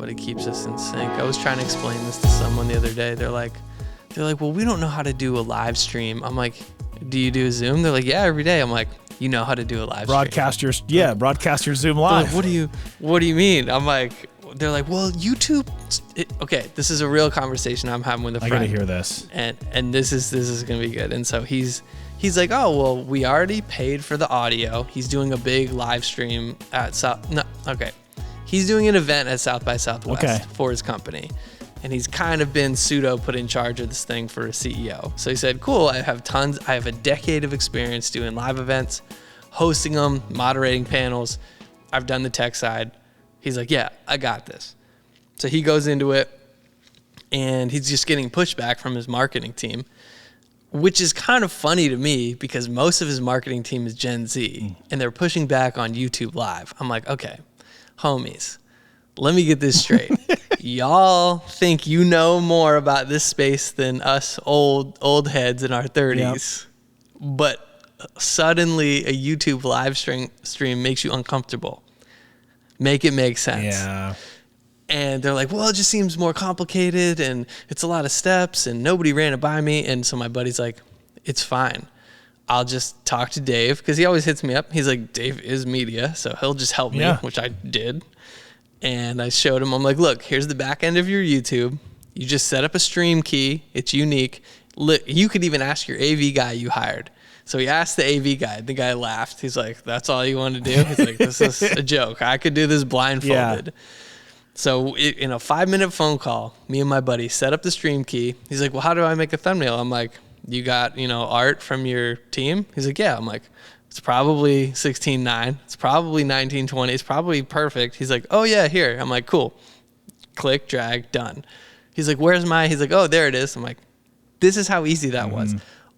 but it keeps us in sync. I was trying to explain this to someone the other day. They're like, well, we don't know how to do a live stream. I'm like, do you do a Zoom? They're like, yeah, every day. I'm like, you know how to do a live stream. Broadcast your Zoom live. Like, what do you mean? I'm like, they're like, well, YouTube. Okay, this is a real conversation I'm having with a friend. I gotta hear this. And this is gonna be good. And so he's like, oh, well, we already paid for the audio. He's doing a big live stream at He's doing an event at South by Southwest for his company. And he's kind of been pseudo put in charge of this thing for a CEO. So he said, cool, I have a decade of experience doing live events, hosting them, moderating panels. I've done the tech side. He's like, yeah, I got this. So he goes into it, and he's just getting pushback from his marketing team, which is kind of funny to me because most of his marketing team is Gen Z, and they're pushing back on YouTube Live. I'm like, okay, homies, let me get this straight. Y'all think you know more about this space than us old heads in our 30s, but suddenly a YouTube live stream makes you uncomfortable. Make it make sense. Yeah. And they're like, well, it just seems more complicated and it's a lot of steps and nobody ran it by me. And so my buddy's like, it's fine. I'll just talk to Dave, because he always hits me up. He's like, Dave is media, so he'll just help me, which I did. And I showed him, I'm like, look, here's the back end of your YouTube. You just set up a stream key. It's unique. You could even ask your AV guy you hired. So he asked the AV guy. The guy laughed. He's like, that's all you want to do? He's like, this is a joke. I could do this blindfolded. Yeah. So in a 5-minute phone call, me and my buddy set up the stream key. He's like, well, how do I make a thumbnail? I'm like, you got, art from your team? He's like, yeah. I'm like, it's probably 16:9. It's probably 19:20. It's probably perfect. He's like, oh yeah, here. I'm like, cool. Click, drag, done. He's like, where's my? He's like, oh, there it is. I'm like, this is how easy that was.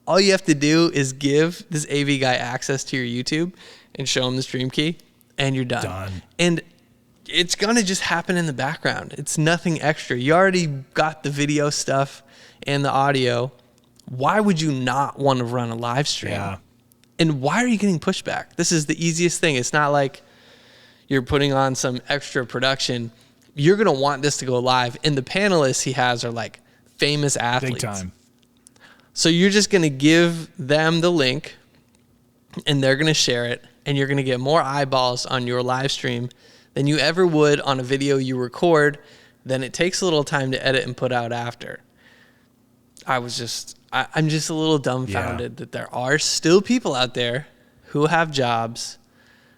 All you have to do is give this AV guy access to your YouTube and show him the stream key, and you're done. And it's going to just happen in the background. It's nothing extra. You already got the video stuff and the audio. Why would you not want to run a live stream? Yeah. And why are you getting pushback? This is the easiest thing. It's not like you're putting on some extra production. You're going to want this to go live. And the panelists he has are like famous athletes. Big time. So you're just going to give them the link, and they're going to share it, and you're going to get more eyeballs on your live stream than you ever would on a video you record. Then it takes a little time to edit and put out after. I'm just a little dumbfounded that there are still people out there who have jobs,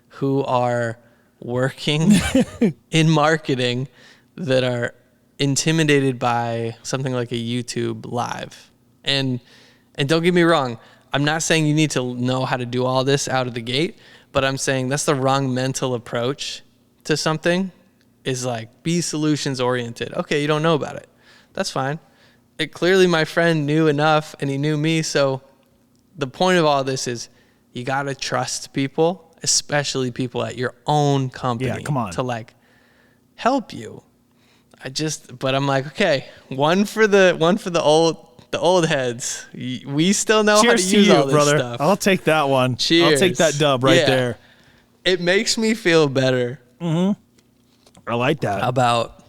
who are working in marketing, that are intimidated by something like a YouTube live. And don't get me wrong, I'm not saying you need to know how to do all this out of the gate, but I'm saying that's the wrong mental approach to something. Is like, be solutions oriented. Okay, you don't know about it. That's fine. Clearly my friend knew enough, and he knew me. So the point of all this is you got to trust people, especially people at your own company, to like help you. But I'm like, okay, one for the old heads. We still know how to use all this stuff. I'll take that one. Cheers. I'll take that dub right there. It makes me feel better. I like that. About,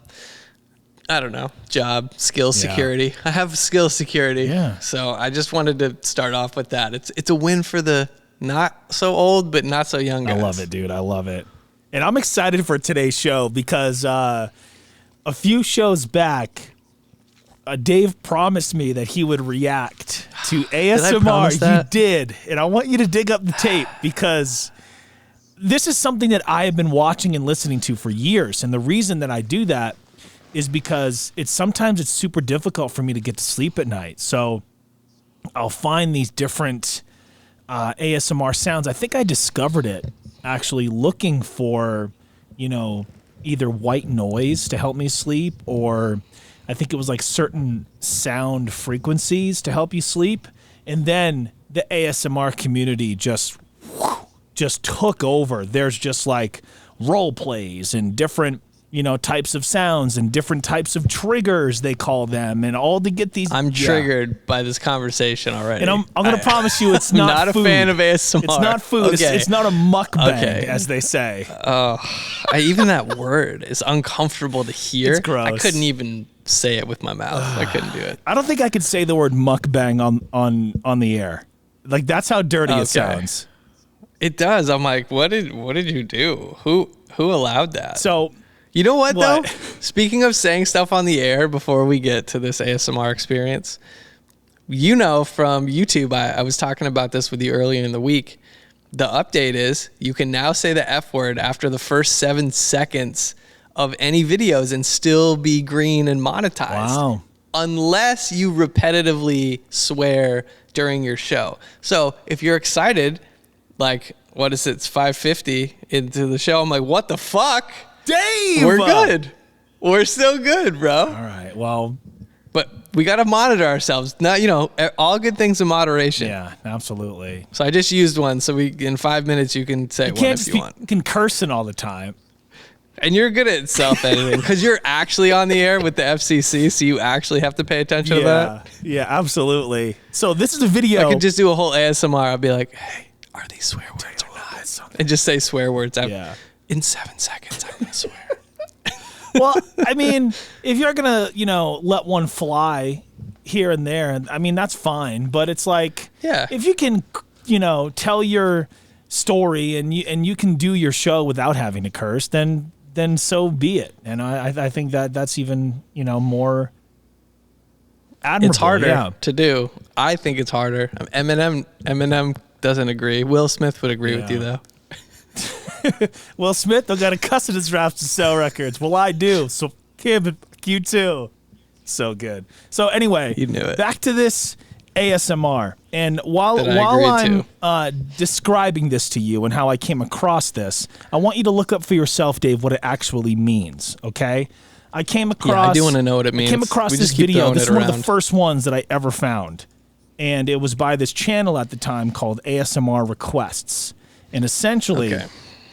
I don't know, job, skill security. I have skill security. Yeah. So I just wanted to start off with that. It's a win for the not so old but not so young guys. I love it, dude. I love it. And I'm excited for today's show because a few shows back, Dave promised me that he would react to ASMR. You did. And I want you to dig up the tape because this is something that I have been watching and listening to for years. And the reason that I do that is because sometimes it's super difficult for me to get to sleep at night. So I'll find these different ASMR sounds. I think I discovered it actually looking for, either white noise to help me sleep, or I think it was like certain sound frequencies to help you sleep. And then the ASMR community just took over. There's just like role plays and different types of sounds and different types of triggers, they call them, and all to get these. I'm triggered by this conversation already. And I'm going to promise you it's not not food. a fan of ASMR. It's not food. Okay. It's not a mukbang, as they say. Even that word is uncomfortable to hear. It's gross. I couldn't even say it with my mouth. I couldn't do it. I don't think I could say the word mukbang on the air. Like, that's how dirty it sounds. It does. I'm like, what did you do? Who allowed that? So, you know what though? Speaking of saying stuff on the air before we get to this ASMR experience, from YouTube, I was talking about this with you earlier in the week. The update is you can now say the F word after the first 7 seconds of any videos and still be green and monetized. Wow. Unless you repetitively swear during your show. So if you're excited, like, what is it? It's 5:50 into the show. I'm like, what the fuck? Dave! We're good. We're still good, bro. All right. Well, but we got to monitor ourselves. Not, all good things in moderation. yeah, absolutely. So I just used one. So in 5 minutes, you can say one if you want. You can cursing all the time. And you're good at self-editing because you're actually on the air with the FCC, so you actually have to pay attention to that. Yeah, absolutely. So this is a video. I could just do a whole ASMR. I'll be like, hey, are these swear words or not? And just say swear words. In 7 seconds, I'm going to swear. Well, I mean, if you're going to, let one fly here and there, I mean, that's fine. But it's like, if you can, tell your story and you can do your show without having to curse, then so be it. And I think that's even, more admirable. It's harder to do. I think it's harder. Eminem doesn't agree. Will Smith would agree with you, though. Will Smith don't got a cuss in his raps to sell records. Well, I do. So, Kim, you too. So good. So anyway, you knew it. Back to this ASMR. And while I'm describing this to you and how I came across this, I want you to look up for yourself, Dave, what it actually means, okay? I came across... Yeah, I do want to know what it means. I came across this video. This is one of the first ones that I ever found. And it was by this channel at the time called ASMR Requests. And essentially,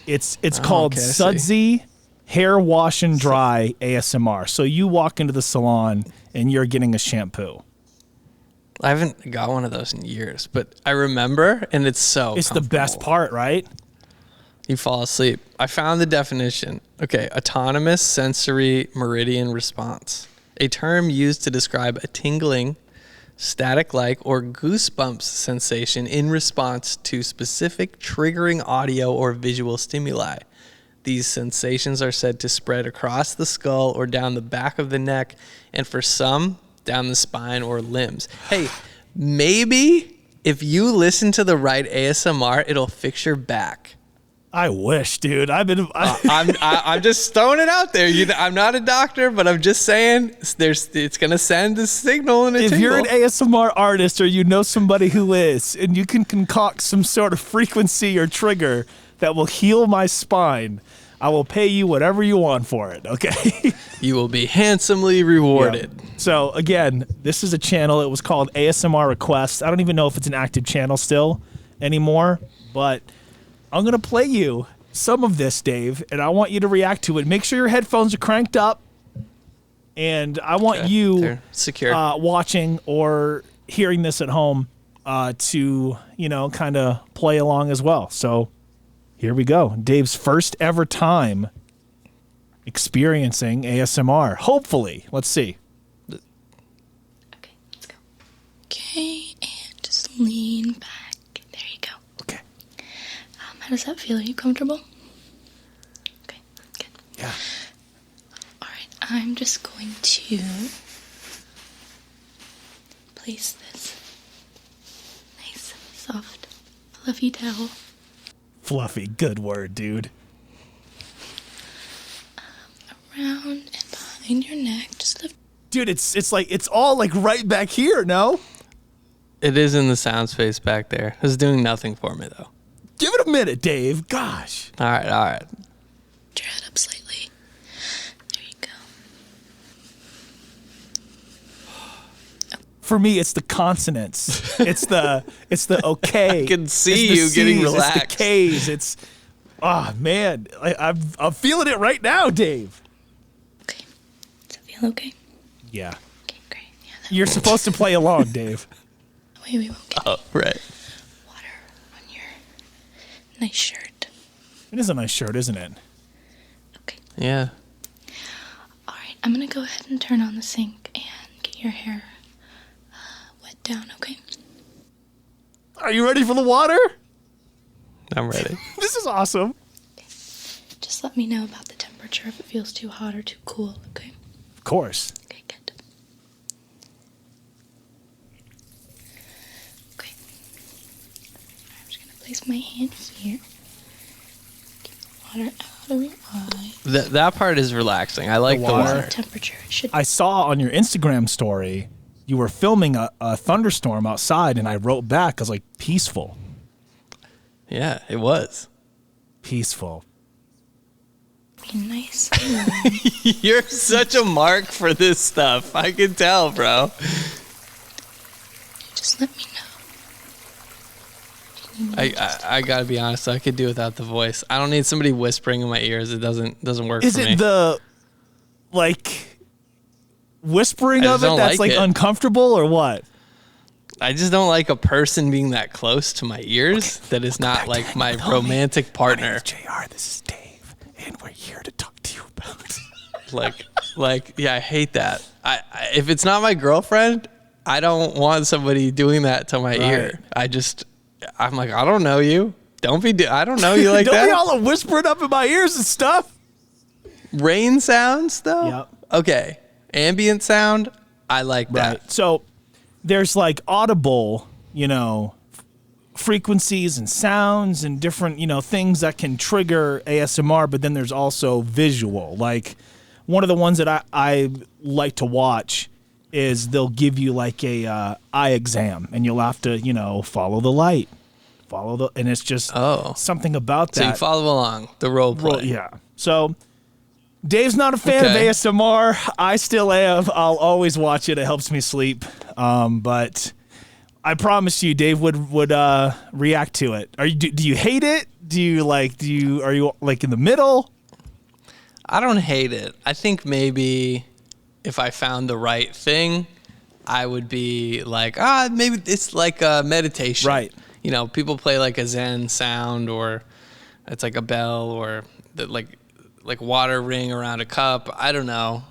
it's called Sudsy Hair Wash and Dry ASMR. So you walk into the salon and you're getting a shampoo. I haven't got one of those in years, but I remember, and it's the best part, right? You fall asleep. I found the definition. Okay, autonomous sensory meridian response, a term used to describe a tingling, static-like, or goosebumps sensation in response to specific triggering audio or visual stimuli. These sensations are said to spread across the skull or down the back of the neck, and for some, down the spine or limbs. Hey, maybe if you listen to the right ASMR, it'll fix your back. I wish, dude. I'm just throwing it out there. I'm not a doctor, but I'm just saying it's gonna send a signal and a tingle. If you're an ASMR artist or you know somebody who is, and you can concoct some sort of frequency or trigger that will heal my spine, I will pay you whatever you want for it, okay? You will be handsomely rewarded. Yep. So, again, this is a channel. It was called ASMR Requests. I don't even know if it's an active channel still anymore, but I'm going to play you some of this, Dave, and I want you to react to it. Make sure your headphones are cranked up, and I want you watching or hearing this at home to, kind of play along as well. So, here we go. Dave's first ever time experiencing ASMR. Hopefully. Let's see. Okay, let's go. Okay, and just lean back. There you go. Okay. How does that feel? Are you comfortable? Okay, good. Yeah. All right, I'm just going to place this nice, soft, fluffy towel. Fluffy, good word, dude. Around and behind your neck, just lift. Dude, it's all like right back here, no? It is in the sound space back there. It's doing nothing for me though. Give it a minute, Dave. Gosh. All right. Put your head up slightly. There you go. For me, it's the consonants. It's the okay. I can see you getting relaxed. It's the K's. It's, oh man, I'm feeling it right now, Dave. okay? Yeah. Okay, great. Yeah, You're supposed to play along, Dave. we won't get Oh, right. water on your nice shirt. It is a nice shirt, isn't it? Okay. Yeah. All right, I'm going to go ahead and turn on the sink and get your hair wet down, okay? Are you ready for the water? I'm ready. This is awesome. Just let me know about the temperature if it feels too hot or too cool, okay? Of course. Okay, good. Okay. I'm just going to place my hand here. Get the water out of your eye. That part is relaxing. I like the water. water. Temperature. It should I saw on your Instagram story you were filming a thunderstorm outside, and I wrote back, I was like, peaceful. Yeah, it was. Peaceful. be nice. You're such a mark for this stuff. I can tell, bro. Just let me know. I gotta be honest. I could do without the voice. I don't need somebody whispering in my ears. It doesn't work Is for me. it the whispering I of just it don't that's like it. uncomfortable, or what? I just don't like a person being that close to my ears. That is not like my romantic partner. JR, this is Dave, and we're here to talk to you about. Yeah, I hate that. I if it's not my girlfriend, I don't want somebody doing that to my ear. I'm like, I don't know you. I don't know you like Don't that. be all whispering up in my ears and stuff. Rain sounds though. Yep. Okay, ambient sound. I like that. Right. So there's audible, frequencies and sounds and different, things that can trigger ASMR, but then there's also visual. Like one of the ones that I like to watch is they'll give you a eye exam, and you'll have to, follow the light. And it's just something about that. So you follow along the role play. Yeah. So Dave's not a fan of ASMR. I still am. I'll always watch it. It helps me sleep. But I promise you, Dave would react to it. Do you hate it? Are you in the middle? I don't hate it. I think maybe if I found the right thing, I would be maybe it's like a meditation. Right. People play a Zen sound, or it's like a bell, or like water ring around a cup. I don't know.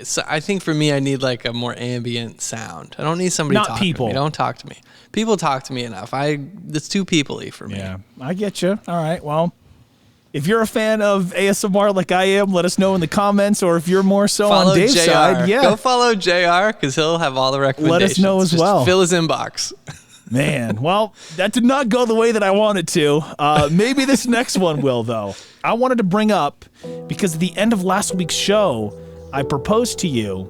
So I think for me, I need a more ambient sound. I don't need somebody Not talking people. to me. Don't talk to me. People talk to me enough. It's too people-y for me. Yeah, I get you. All right. Well, if you're a fan of ASMR like I am, let us know in the comments. Or if you're more so Follow on Dave's JR. side, Go follow JR because he'll have all the recommendations. Let us know as Just well. Fill his inbox. Man, well, that did not go the way that I wanted to. Maybe this next one will, though. I wanted to bring up, because at the end of last week's show, I proposed to you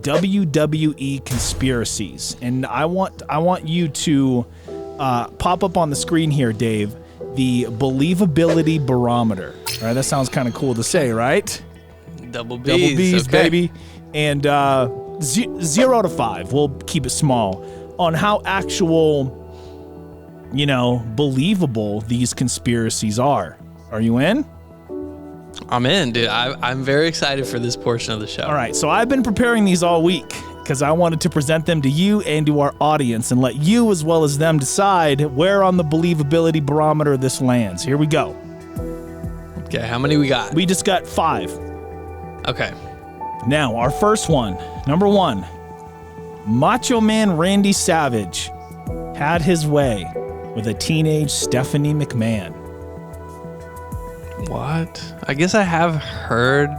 WWE Conspiracies. And I want you to pop up on the screen here, Dave, the believability barometer. All right, that sounds kind of cool to say, right? Double B's. Double B's, okay. baby. And 0 to 5, we'll keep it small, on how actual, believable these conspiracies are. Are you in? I'm in, dude. I'm very excited for this portion of the show. All right, so I've been preparing these all week because I wanted to present them to you and to our audience and let you as well as them decide where on the believability barometer this lands. Here we go. Okay, how many we got? We just got 5. Okay. Now, our first one, number 1. Macho Man Randy Savage had his way with a teenage Stephanie McMahon. What? I guess I have heard.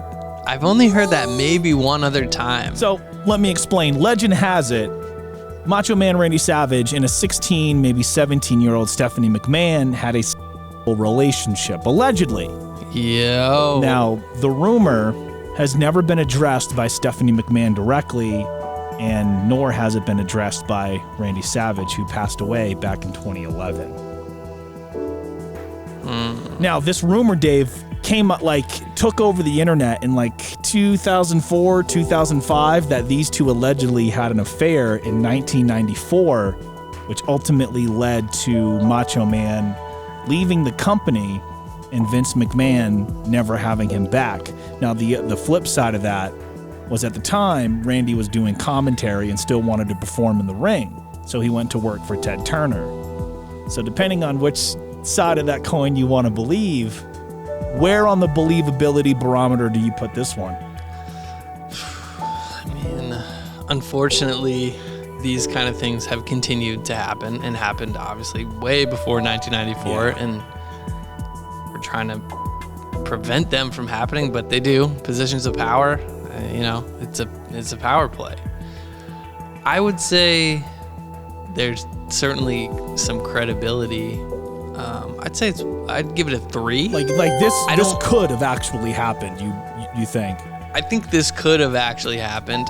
I've only heard that maybe one other time. So let me explain. Legend has it, Macho Man Randy Savage and a 16, maybe 17-year-old Stephanie McMahon had a relationship, allegedly. Yo. Now, the rumor has never been addressed by Stephanie McMahon directly, and nor has it been addressed by Randy Savage, who passed away back in 2011. Now, this rumor, Dave, came up, took over the internet in 2004, 2005, that these two allegedly had an affair in 1994, which ultimately led to Macho Man leaving the company and Vince McMahon never having him back. Now, the flip side of that was at the time, Randy was doing commentary and still wanted to perform in the ring. So he went to work for Ted Turner. So depending on which side of that coin you want to believe, where on the believability barometer do you put this one? I mean, unfortunately, these kind of things have continued to happen and happened obviously way before 1994, and we're trying to prevent them from happening, but they do. Positions of power, it's a power play. I would say there's certainly some credibility. I'd give it a 3. Like this could have actually happened. You think? I think this could have actually happened.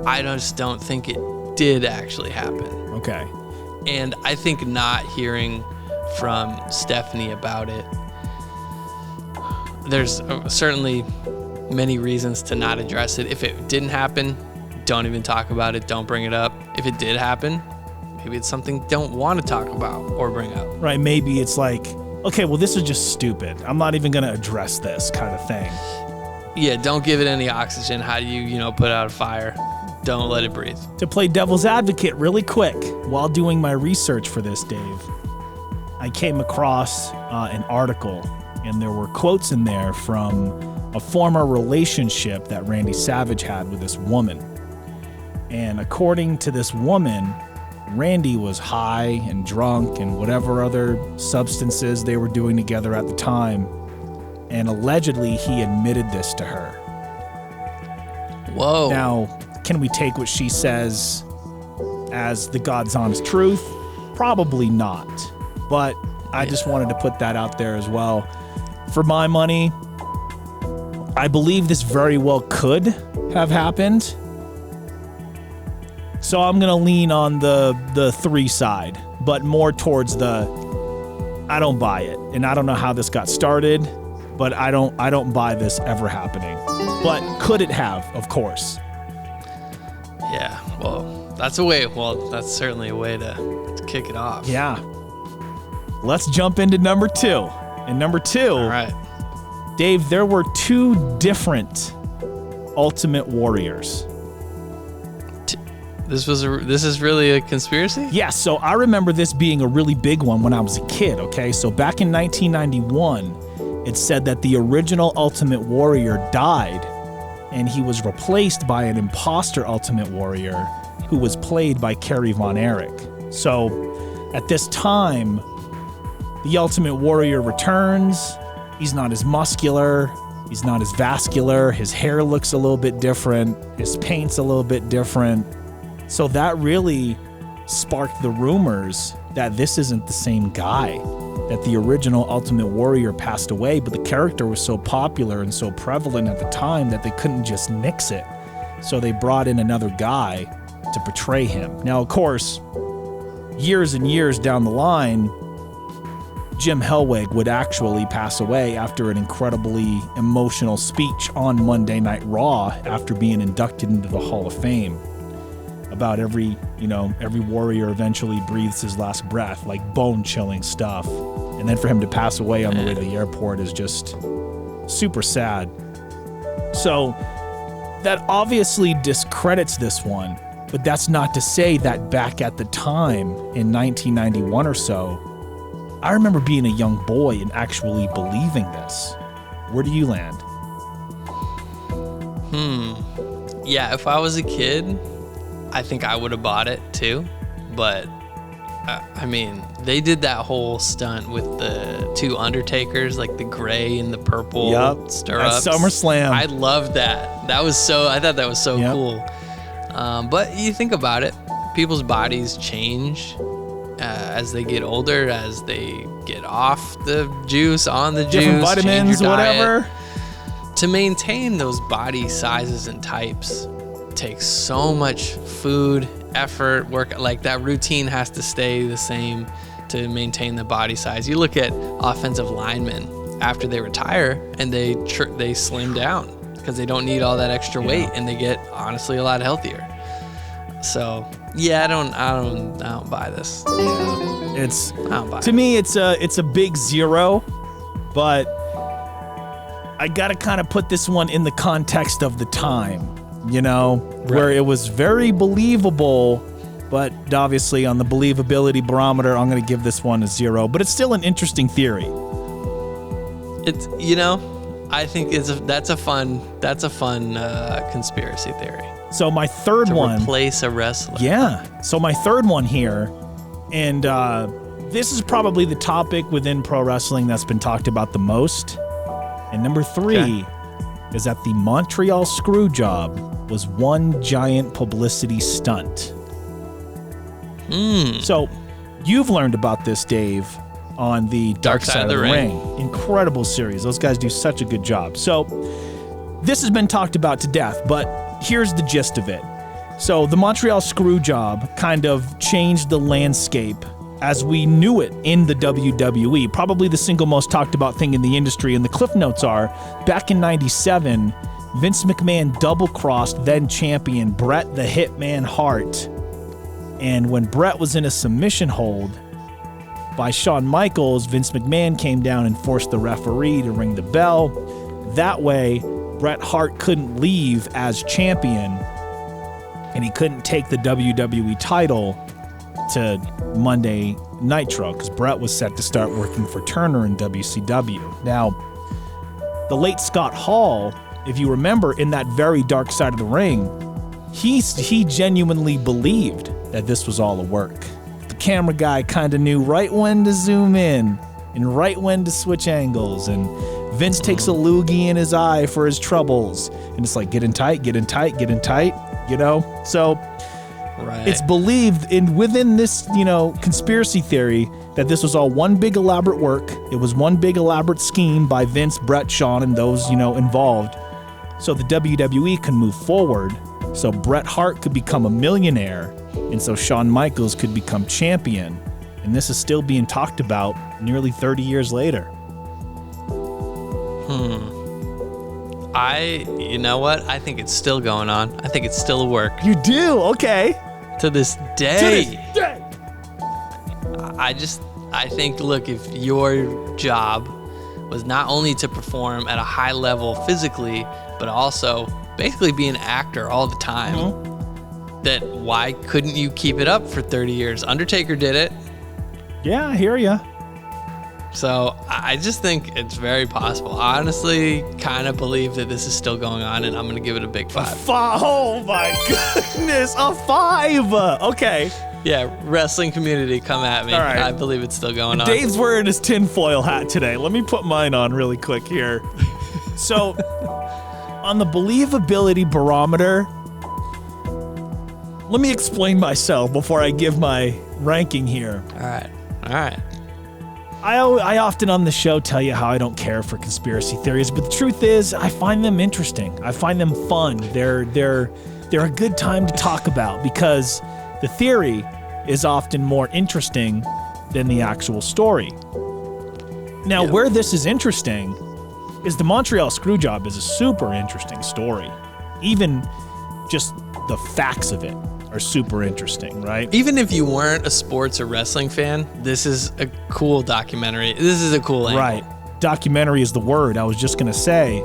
I just don't think it did actually happen. Okay. And I think not hearing from Stephanie about it, there's certainly many reasons to not address it. If it didn't happen, don't even talk about it. Don't bring it up. If it did happen, maybe it's something you don't want to talk about or bring up. Right. Maybe it's like, okay, well, this is just stupid. I'm not even going to address this kind of thing. Yeah. Don't give it any oxygen. How do you put out a fire? Don't let it breathe. To play devil's advocate really quick, while doing my research for this, Dave, I came across an article, and there were quotes in there from a former relationship that Randy Savage had with this woman. And according to this woman, Randy was high and drunk and whatever other substances they were doing together at the time. And allegedly, he admitted this to her. Whoa. Now, can we take what she says as the God's honest truth? Probably not. But I just wanted to put that out there as well. For my money, I believe this very well could have happened. So I'm going to lean on the 3 side, but more towards I don't buy it. And I don't know how this got started, but I don't buy this ever happening. But could it have? Of course. Yeah, that's certainly a way to kick it off. Yeah. Let's jump into number 2. And number 2, all right, Dave, there were 2 different Ultimate Warriors. This is really a conspiracy? Yeah, so I remember this being a really big one when I was a kid, okay? So back in 1991, it said that the original Ultimate Warrior died, and he was replaced by an imposter Ultimate Warrior who was played by Kerry Von Erich. So at this time, the Ultimate Warrior returns. He's not as muscular. He's not as vascular. His hair looks a little bit different. His paint's a little bit different. So that really sparked the rumors that this isn't the same guy, that the original Ultimate Warrior passed away, but the character was so popular and so prevalent at the time that they couldn't just nix it. So they brought in another guy to portray him. Now, of course, years and years down the line, Jim Hellwig would actually pass away after an incredibly emotional speech on Monday Night Raw after being inducted into the Hall of Fame. About every warrior eventually breathes his last breath, like bone-chilling stuff. And then for him to pass away on the way to the airport is just super sad. So that obviously discredits this one, but that's not to say that back at the time in 1991 or so, I remember being a young boy and actually believing this. Where do you land? Yeah, if I was a kid, I think I would have bought it too. But, I mean, they did that whole stunt with the 2 Undertakers, like the gray and the purple stirrups. At SummerSlam. I loved that. I thought that was so cool. But you think about it, people's bodies change as they get older, as they get off the juice, on the different juice, vitamins, whatever. To maintain those body sizes and types takes so much food, effort, work. Like that routine has to stay the same to maintain the body size. You look at offensive linemen after they retire and they slim down because they don't need all that extra weight, and they get honestly a lot healthier. So yeah, I don't buy this. Yeah. To me, it's a big 0, but I gotta kind of put this one in the context of the time. where it was very believable, but obviously on the believability barometer, I'm going to give this one a 0, but it's still an interesting theory. It's, I think that's a fun conspiracy theory. So my third one, replace a wrestler. Yeah. So my third one here, and this is probably the topic within pro wrestling that's been talked about the most. And number 3 is that the Montreal Screwjob was one giant publicity stunt. So you've learned about this, Dave, on the Dark Side of the Ring. Incredible series. Those guys do such a good job. So this has been talked about to death, but here's the gist of it. So the Montreal Screwjob kind of changed the landscape as we knew it in the WWE. Probably the single most talked about thing in the industry. And the cliff notes are, back in 97, Vince McMahon double-crossed then champion Bret the Hitman Hart. And when Bret was in a submission hold by Shawn Michaels, Vince McMahon came down and forced the referee to ring the bell. That way, Bret Hart couldn't leave as champion, and he couldn't take the WWE title to Monday Nitro because Bret was set to start working for Turner in WCW. Now, the late Scott Hall, if you remember, in that very Dark Side of the Ring, he genuinely believed that this was all a work. The camera guy kind of knew right when to zoom in and right when to switch angles, and Vince takes a loogie in his eye for his troubles, and it's like, get in tight, So it's believed within this, conspiracy theory that this was all one big elaborate work. It was one big elaborate scheme by Vince, Bret, Shawn, and those, involved. So the WWE can move forward. So Bret Hart could become a millionaire, and so Shawn Michaels could become champion. And this is still being talked about nearly 30 years later. You know what? I think it's still going on. I think it's still a work. You do? Okay. To this day. I think, look, if your job was not only to perform at a high level physically, but also basically be an actor all the time, that why couldn't you keep it up for 30 years? Undertaker did it. Yeah, I hear ya. So I just think it's very possible. I honestly kind of believe that this is still going on, and I'm going to give it a big 5. Oh my goodness, a 5. Okay. Yeah, wrestling community, come at me. All right. I believe it's still going on. Dave's wearing his tinfoil hat today. Let me put mine on really quick here. So, on the believability barometer, let me explain myself before I give my ranking here. All right. I often on the show tell you how I don't care for conspiracy theories, but the truth is I find them interesting. I find them fun. They're a good time to talk about because the theory is often more interesting than the actual story. Now, where this is interesting is the Montreal Screwjob is a super interesting story. Even just the facts of it are super interesting, right? Even if you weren't a sports or wrestling fan, this is a cool documentary. This is a cool angle. Right. Documentary is the word. I was just going to say,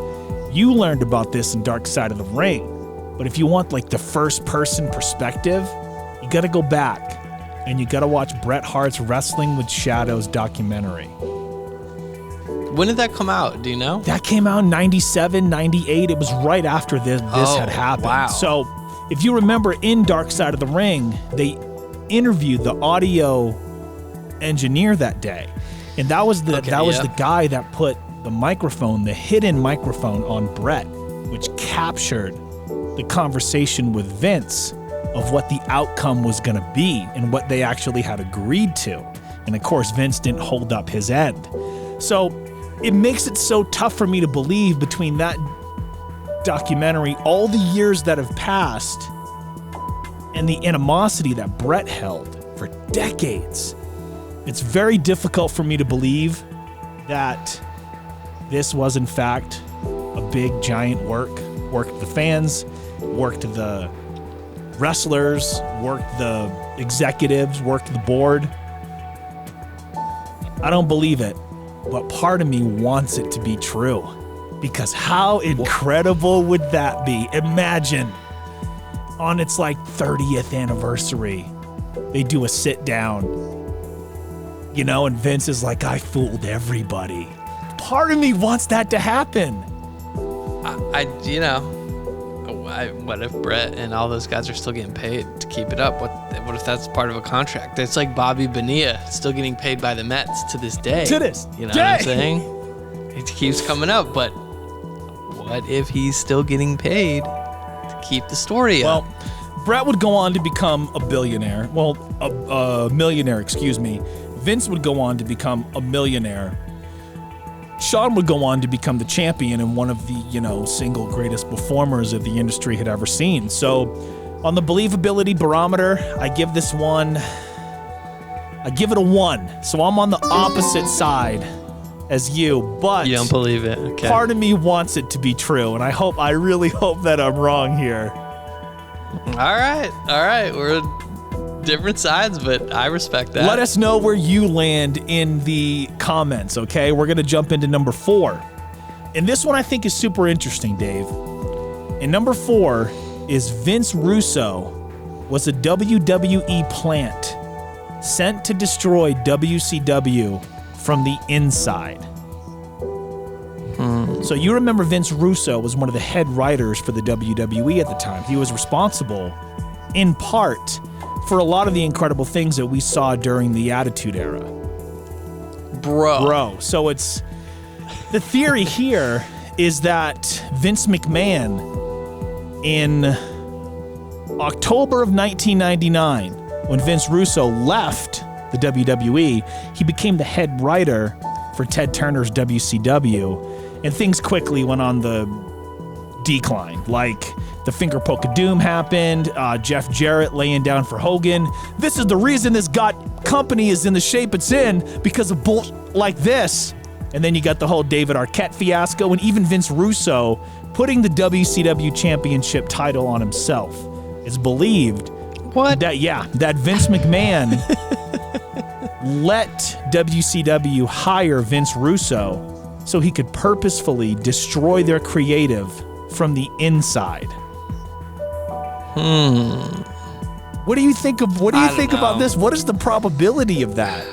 you learned about this in Dark Side of the Ring. But if you want like the first person perspective, you got to go back and you got to watch Bret Hart's Wrestling with Shadows documentary. When did that come out? Do you know? That came out in 97, 98. It was right after this had happened. Wow. So if you remember in Dark Side of the Ring, they interviewed the audio engineer that day. And that was the guy that put the microphone, the hidden microphone on Bret, which captured the conversation with Vince of what the outcome was going to be and what they actually had agreed to. And of course, Vince didn't hold up his end. So it makes it so tough for me to believe between that documentary, all the years that have passed, and the animosity that Bret held for decades. It's very difficult for me to believe that this was in fact a big giant worked the fans, worked the wrestlers, worked the executives, worked the board. I don't believe it, but part of me wants it to be true. Because how incredible would that be? Imagine on its like 30th anniversary, they do a sit down, you know, and Vince is like, I fooled everybody. Part of me wants that to happen. What if Brett and all those guys are still getting paid to keep it up? What if that's part of a contract? It's like Bobby Bonilla still getting paid by the Mets to this day. To this You know day. what I'm saying? It keeps coming up, but what if he's still getting paid to keep the story up? Well, Brett would go on to become a billionaire. Well, a millionaire, excuse me. Vince would go on to become a millionaire. Shawn would go on to become the champion and one of the, you know, single greatest performers that the industry had ever seen. So on the believability barometer, I give this one, I give it a 1. So I'm on the opposite side as you, but you don't believe it. Okay. part of me wants it to be true, and I really hope that I'm wrong here. All right. We're different sides, but I respect that. Let us know where you land in the comments, okay? We're going to jump into number 4. And this one I think is super interesting, Dave. And number 4 is Vince Russo was a WWE plant sent to destroy WCW from the inside. So you remember Vince Russo was one of the head writers for the WWE at the time. He was responsible, in part, for a lot of the incredible things that we saw during the Attitude Era. Bro. So it's... The theory here is that Vince McMahon, in October of 1999, when Vince Russo left the WWE, he became the head writer for Ted Turner's WCW, and things quickly went on the decline. Like, the finger poke of doom happened, Jeff Jarrett laying down for Hogan. This is the reason this company is in the shape it's in, because of bullshit like this. And then you got the whole David Arquette fiasco, and even Vince Russo putting the WCW championship title on himself. It's believed that Vince McMahon let WCW hire Vince Russo so he could purposefully destroy their creative from the inside. What do you think about this? What is the probability of that?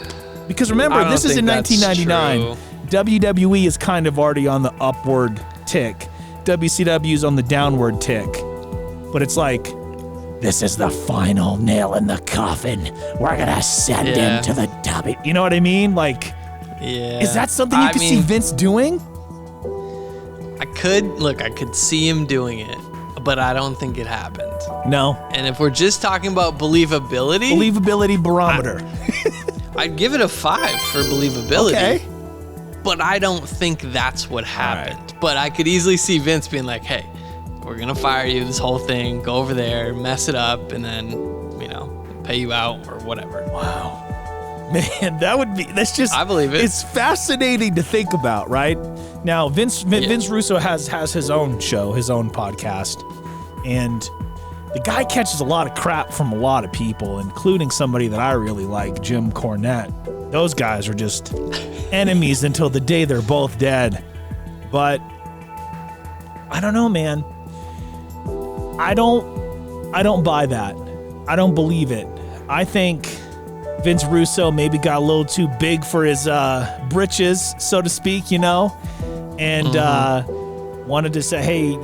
Because remember, this is in 1999. WWE is kind of already on the upward tick. WCW is on the downward tick. But it's like, this is the final nail in the coffin. We're going to send him to the W. You know what I mean? Like, is that something you could see Vince doing? I could see him doing it, but I don't think it happened. No. And if we're just talking about believability barometer. I'd give it a 5 for believability. Okay. But I don't think that's what happened. Right. But I could easily see Vince being like, hey, we're going to fire you, this whole thing, go over there, mess it up, and then, pay you out or whatever. Wow. Man, I believe it. It's fascinating to think about, right? Now, Vince Russo has his own show, his own podcast, and the guy catches a lot of crap from a lot of people, including somebody that I really like, Jim Cornette. Those guys are just enemies until the day they're both dead. But I don't know, man. I don't buy that. I don't believe it. I think Vince Russo maybe got a little too big for his britches, so to speak, and wanted to say, hey,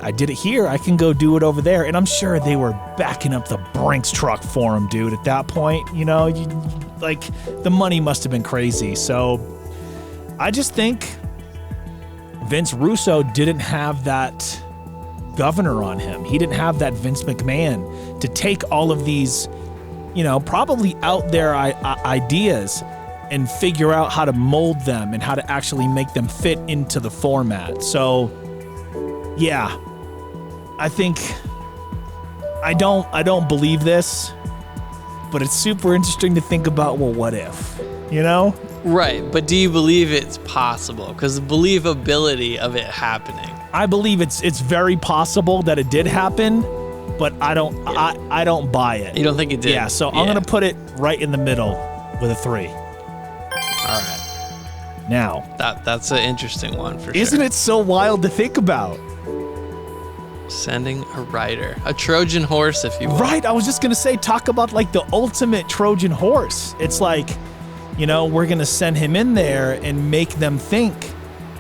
I did it here. I can go do it over there. And I'm sure they were backing up the Brinks truck for him, dude, at that point. The money must have been crazy. So I just think Vince Russo didn't have that governor on him. He didn't have that Vince McMahon to take all of these, probably out there ideas and figure out how to mold them and how to actually make them fit into the format. So, yeah, I think I don't believe this, but it's super interesting to think about, well, what if, Right, but do you believe it's possible? Because the believability of it happening. I believe it's very possible that it did happen, but I don't buy it. You don't think it did? Yeah, so I'm going to put it right in the middle with a 3. All right. Now, that's an interesting one for sure. Isn't it so wild to think about? Sending a rider, a Trojan horse, if you will. Right, I was just gonna say, talk about like the ultimate Trojan horse. It's like, we're gonna send him in there and make them think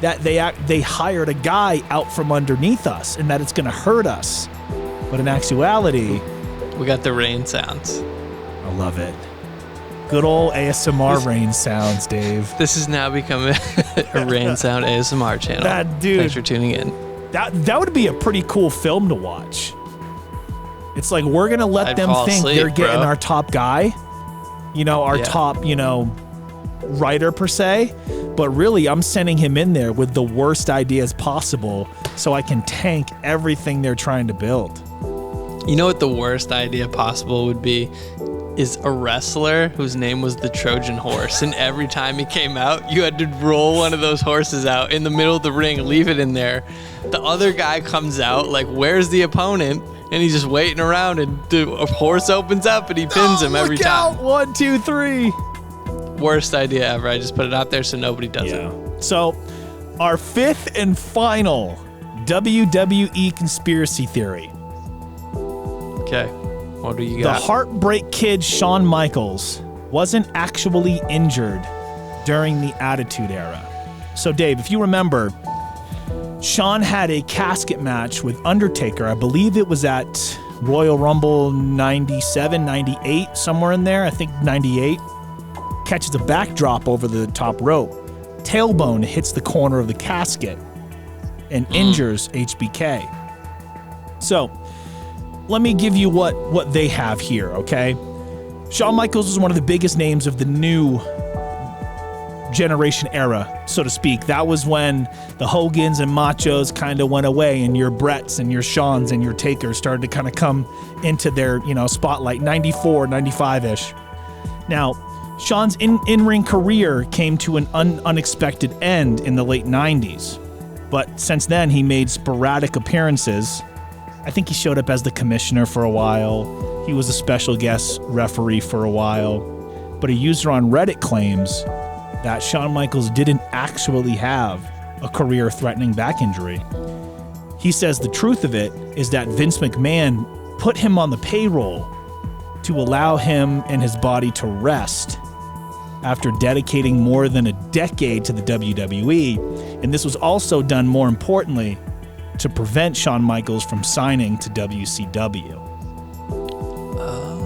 that they hired a guy out from underneath us and that it's gonna hurt us. But in actuality, we got the rain sounds. I love it. Good old ASMR rain sounds, Dave. This has now become a rain sound ASMR channel. Dude. Thanks for tuning in. That would be a pretty cool film to watch. It's like we're gonna let I'd them fall think asleep, they're getting bro. our top guy, our top, writer per se. But really, I'm sending him in there with the worst ideas possible so I can tank everything they're trying to build. You know what the worst idea possible would be? Is a wrestler whose name was the Trojan horse, and every time he came out, you had to roll one of those horses out in the middle of the ring, leave it in there. The other guy comes out, like, where's the opponent? And he's just waiting around, and the horse opens up, and he pins him every Look out. time. 1, 2, 3. Worst idea ever. I just put it out there so nobody does it. So, our fifth and final WWE conspiracy theory. Okay. What do you The got? Heartbreak Kid Shawn Michaels wasn't actually injured during the Attitude Era. So, Dave, if you remember, Shawn had a casket match with Undertaker. I believe it was at Royal Rumble 97, 98, somewhere in there. I think 98. Catches a backdrop over the top rope. Tailbone hits the corner of the casket and injures HBK. So, let me give you what they have here, okay? Shawn Michaels is one of the biggest names of the new generation era, so to speak. That was when the Hogans and Machos kind of went away, and your Bretts and your Shawns and your Takers started to kind of come into their, spotlight, 94, 95-ish. Now, Shawn's in-ring career came to an unexpected end in the late 90s. But since then, he made sporadic appearances. I think he showed up as the commissioner for a while. He was a special guest referee for a while. But a user on Reddit claims that Shawn Michaels didn't actually have a career-threatening back injury. He says the truth of it is that Vince McMahon put him on the payroll to allow him and his body to rest after dedicating more than a decade to the WWE. And this was also done, more importantly, to prevent Shawn Michaels from signing to WCW. Oh.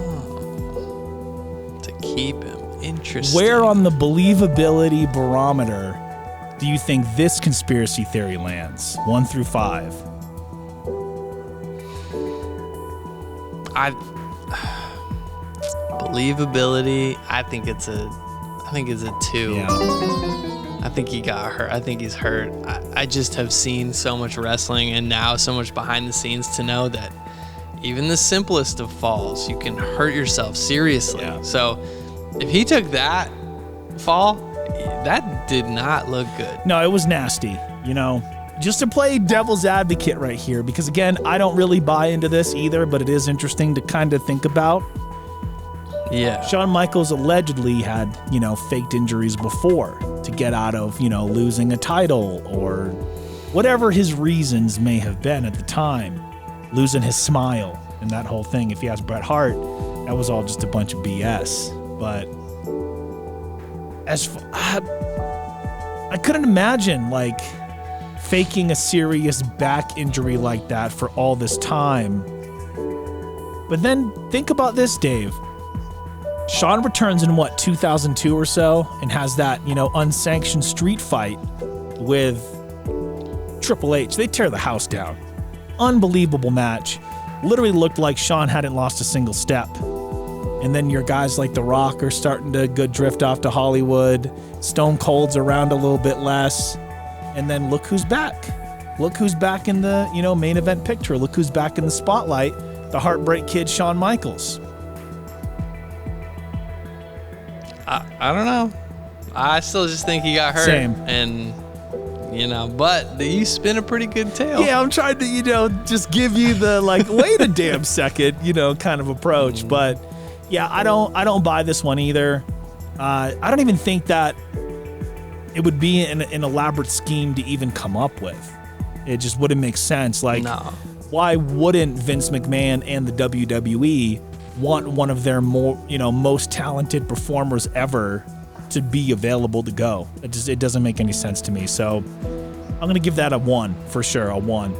To keep him. Interesting. Where on the believability barometer do you think this conspiracy theory lands? 1 through 5. Believability, I think it's a 2. Yeah. I think he got hurt. I think he's hurt. I just have seen so much wrestling and now so much behind the scenes to know that even the simplest of falls, you can hurt yourself seriously. Yeah. So if he took that fall, that did not look good. No, it was nasty. Just to play devil's advocate right here, because again, I don't really buy into this either, but it is interesting to kind of think about. Yeah. Shawn Michaels allegedly had, faked injuries before to get out of, losing a title or whatever his reasons may have been at the time. Losing his smile and that whole thing. If you ask Bret Hart, that was all just a bunch of BS. But I couldn't imagine, faking a serious back injury like that for all this time. But then think about this, Dave. Shawn returns in 2002 or so and has that, unsanctioned street fight with Triple H. They tear the house down. Unbelievable match. Literally looked like Shawn hadn't lost a single step. And then your guys like The Rock are starting to go drift off to Hollywood. Stone Cold's around a little bit less. And then look who's back. Look who's back in the, main event picture. Look who's back in the spotlight. The Heartbreak Kid, Shawn Michaels. I don't know. I still just think he got hurt. Same. And, but you spin a pretty good tale. Yeah, I'm trying to, just give you the, wait a damn second, kind of approach. But, yeah, I don't buy this one either. I don't even think that it would be an elaborate scheme to even come up with. It just wouldn't make sense. No. why wouldn't Vince McMahon and the WWE want one of their most talented performers ever to be available to go? It doesn't make any sense to me. So I'm going to give that a 1 for sure, a 1.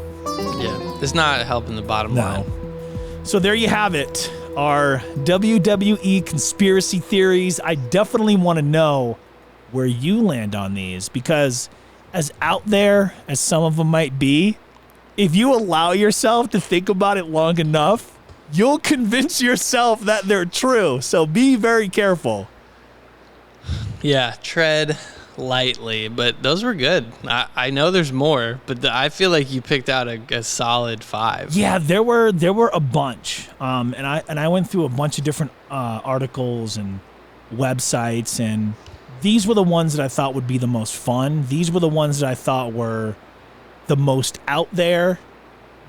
Yeah, it's not helping the bottom line. So there you have it, our WWE conspiracy theories. I definitely want to know where you land on these, because as out there as some of them might be, if you allow yourself to think about it long enough, you'll convince yourself that they're true. So be very careful. Yeah, tread lightly, but those were good. I know there's more, but I feel like you picked out a solid 5. Yeah, there were a bunch, and I went through a bunch of different articles and websites, and these were the ones that I thought would be the most fun. These were the ones that I thought were the most out there.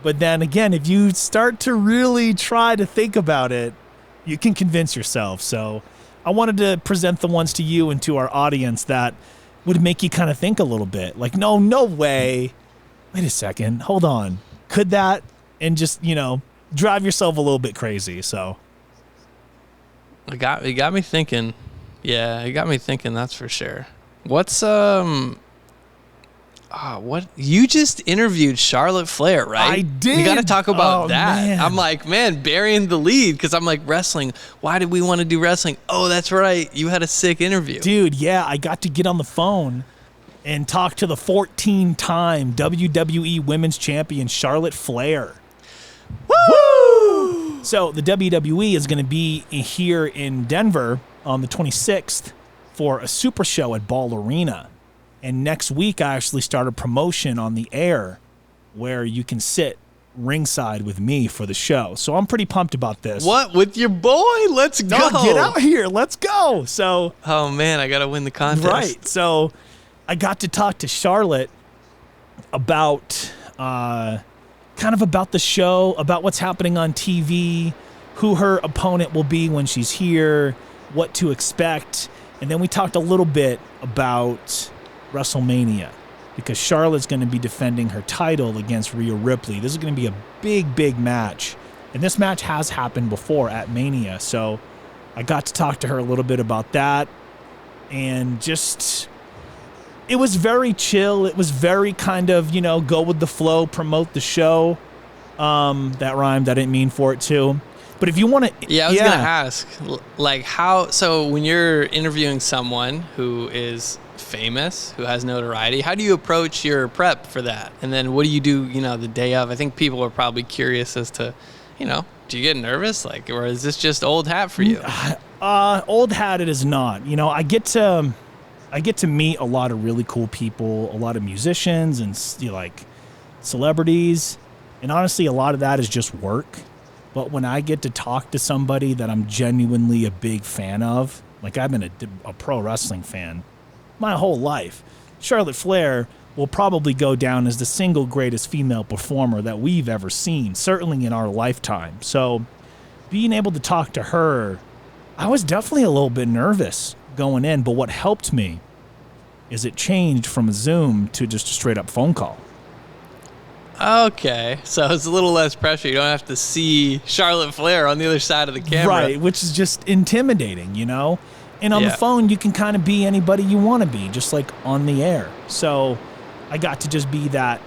But then again, if you start to really try to think about it, you can convince yourself. So I wanted to present the ones to you and to our audience that would make you kind of think a little bit. Like, no way. Wait a second. Hold on. Could that? And just, drive yourself a little bit crazy. So It got me thinking. Yeah, it got me thinking, that's for sure. What's what you just interviewed Charlotte Flair, right? I did. We got to talk about that. Man. I'm like, man, burying the lead, because I'm like, wrestling. Why did we want to do wrestling? Oh, that's right. You had a sick interview, dude. Yeah, I got to get on the phone and talk to the 14-time WWE Women's Champion Charlotte Flair. Woo! So the WWE is going to be here in Denver on the 26th for a super show at Ball Arena. And next week, I actually start a promotion on the air where you can sit ringside with me for the show. So I'm pretty pumped about this. What? With your boy? Let's go. No, get out here. Let's go. So, oh, man, I got to win the contest. Right. So I got to talk to Charlotte about kind of about the show, about what's happening on TV, who her opponent will be when she's here, what to expect. And then we talked a little bit about WrestleMania, because Charlotte's going to be defending her title against Rhea Ripley. This is going to be a big match. And this match has happened before at Mania. So I got to talk to her a little bit about that. And just, it was very chill. It was very kind of, go with the flow, promote the show. That rhymed. I didn't mean for it to. But if you want to... Yeah, I was going to ask, like, how... So when you're interviewing someone who is famous, who has notoriety, how do you approach your prep for that? And then what do you do, the day of? I think people are probably curious as to, do you get nervous? Like, or is this just old hat for you? Old hat it is not. I get to meet a lot of really cool people, a lot of musicians and celebrities. And honestly, a lot of that is just work. But when I get to talk to somebody that I'm genuinely a big fan of, like I've been a pro wrestling fan my whole life, Charlotte Flair will probably go down as the single greatest female performer that we've ever seen, certainly in our lifetime. So being able to talk to her, I was definitely a little bit nervous going in, but what helped me is it changed from a Zoom to just a straight up phone call. Okay, so it's a little less pressure. You don't have to see Charlotte Flair on the other side of the camera. Right, which is just intimidating, And on the phone, you can kind of be anybody you want to be, just like on the air. So I got to just be that,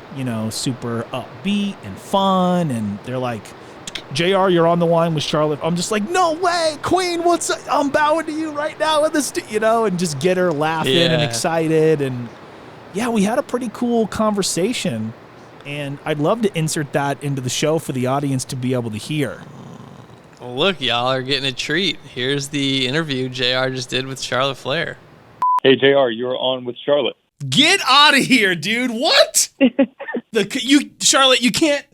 super upbeat and fun. And they're like, JR, you're on the line with Charlotte. I'm just like, no way, Queen, what's up? I'm bowing to you right now in this, and just get her laughing and excited. And yeah, we had a pretty cool conversation. And I'd love to insert that into the show for the audience to be able to hear. Well, look, y'all are getting a treat. Here's the interview JR just did with Charlotte Flair. Hey, JR, you're on with Charlotte. Get out of here, dude. What? Charlotte, you can't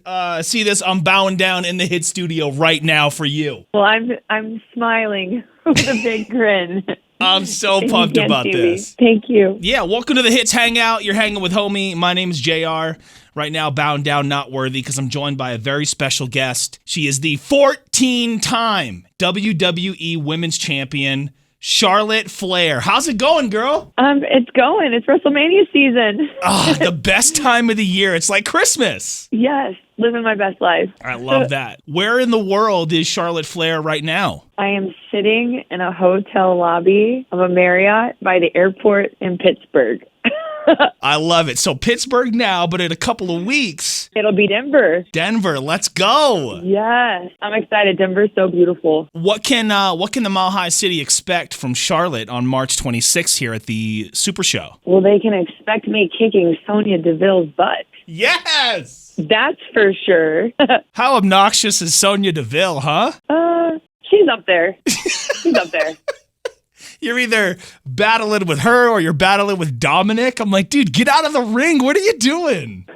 see this. I'm bowing down in the hit studio right now for you. Well, I'm smiling with a big grin. I'm so pumped about this. Thank you. Yeah, welcome to the Hits Hangout. You're hanging with homie. My name is JR. Right now, bowing down, not worthy, because I'm joined by a very special guest. She is the 14-time WWE Women's Champion, Charlotte Flair. How's it going, girl? It's going. It's WrestleMania season. The best time of the year. It's like Christmas. Yes, living my best life. I love that. Where in the world is Charlotte Flair right now? I am sitting in a hotel lobby of a Marriott by the airport in Pittsburgh. I love it. So Pittsburgh now, but in a couple of weeks, It'll be Denver. Denver. Let's go. Yes, I'm excited. Denver's so beautiful. What can the Mile High City expect from Charlotte on March 26th here at the Super Show? Well, they can expect me kicking Sonya Deville's butt. Yes. That's for sure. How obnoxious is Sonya Deville, huh? She's up there. She's up there. You're either battling with her or you're battling with Dominic. I'm like, dude, get out of the ring. What are you doing?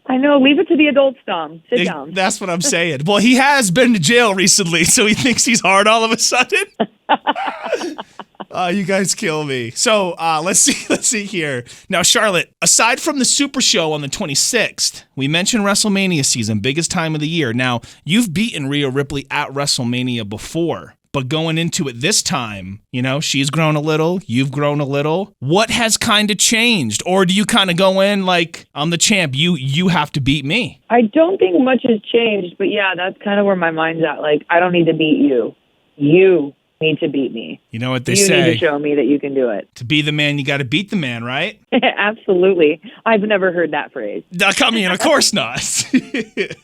I know. Leave it to the adults, Dom. Sit down. That's what I'm saying. Well, he has been to jail recently, so he thinks he's hard all of a sudden. You guys kill me. So let's see here. Now, Charlotte, aside from the Super Show on the 26th, we mentioned WrestleMania season, biggest time of the year. Now, you've beaten Rhea Ripley at WrestleMania before. But going into it this time, you know, she's grown a little, you've grown a little. What has kind of changed? Or do you kind of go in like, I'm the champ, you have to beat me? I don't think much has changed, but yeah, that's kind of where my mind's at. Like, I don't need to beat you. You need to beat me. You know what they you say? You need to show me that you can do it. To be the man, you got to beat the man, right? Absolutely. I've never heard that phrase. I mean, of course not.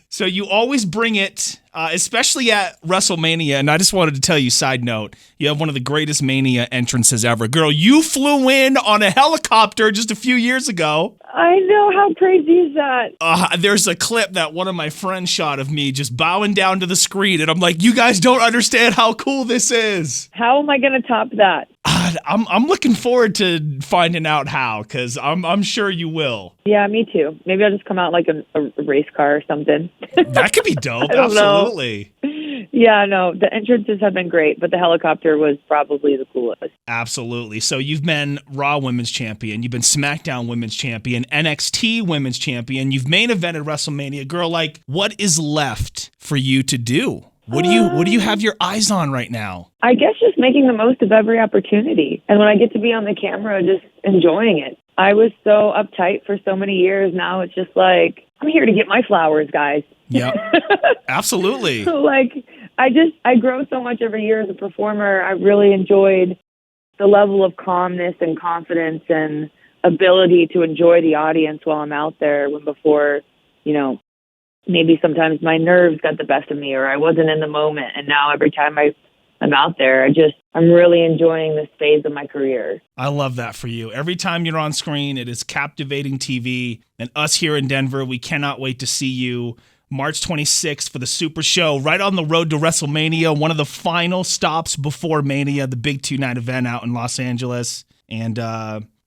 So you always bring it, especially at WrestleMania. And I just wanted to tell you, side note, you have one of the greatest Mania entrances ever. Girl, you flew in on a helicopter just a few years ago. I know. How crazy is that? There's a clip that one of my friends shot of me just bowing down to the screen. And I'm like, you guys don't understand how cool this is. How am I going to top that? I'm looking forward to finding out how, because I'm sure you will. Yeah, me too. Maybe I'll just come out like a race car or something. That could be dope. Absolutely. Yeah, no, the entrances have been great, but the helicopter was probably the coolest. Absolutely. So you've been Raw Women's Champion, you've been SmackDown Women's Champion, NXT Women's Champion, you've main evented WrestleMania. Girl, like, what is left for you to do? What do you have your eyes on right now? I guess just making the most of every opportunity. And when I get to be on the camera, just enjoying it. I was so uptight for so many years. Now it's just like, I'm here to get my flowers, guys. Yeah, absolutely. So like, I grow so much every year as a performer. I really enjoyed the level of calmness and confidence and ability to enjoy the audience while I'm out there, when before, you know, maybe sometimes my nerves got the best of me or I wasn't in the moment. And now every time I'm out there, I'm really enjoying this phase of my career. I love that for you. Every time you're on screen, it is captivating TV. And us here in Denver, we cannot wait to see you March 26th for the Super Show, right on the road to WrestleMania, one of the final stops before Mania, the big 2-night event out in Los Angeles. And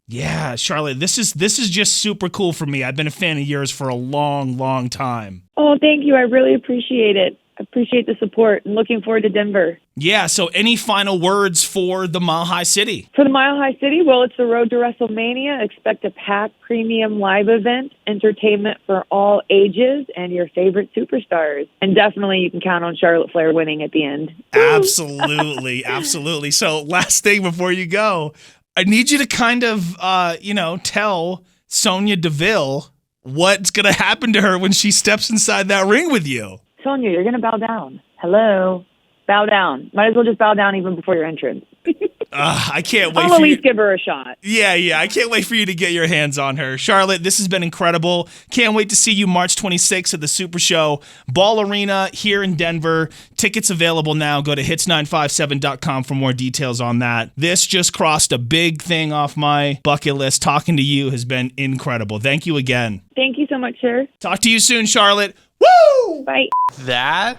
yeah, Charlotte, this is just super cool for me. I've been a fan of yours for a long, long time. Oh, thank you. I really appreciate it. I appreciate the support and looking forward to Denver. Yeah, so any final words for the Mile High City? For the Mile High City, well, it's the road to WrestleMania. Expect a packed premium live event, entertainment for all ages, and your favorite superstars. And definitely you can count on Charlotte Flair winning at the end. Absolutely, absolutely. So last thing before you go, I need you to kind of, tell Sonya Deville what's going to happen to her when she steps inside that ring with you. Sonya, you're going to bow down. Hello. Bow down. Might as well just bow down even before your entrance. I can't wait I'll at least give her a shot. Yeah. I can't wait for you to get your hands on her. Charlotte, this has been incredible. Can't wait to see you March 26th at the Super Show. Ball Arena here in Denver. Tickets available now. Go to hits957.com for more details on that. This just crossed a big thing off my bucket list. Talking to you has been incredible. Thank you again. Thank you so much, sir. Talk to you soon, Charlotte. Woo! Bye. That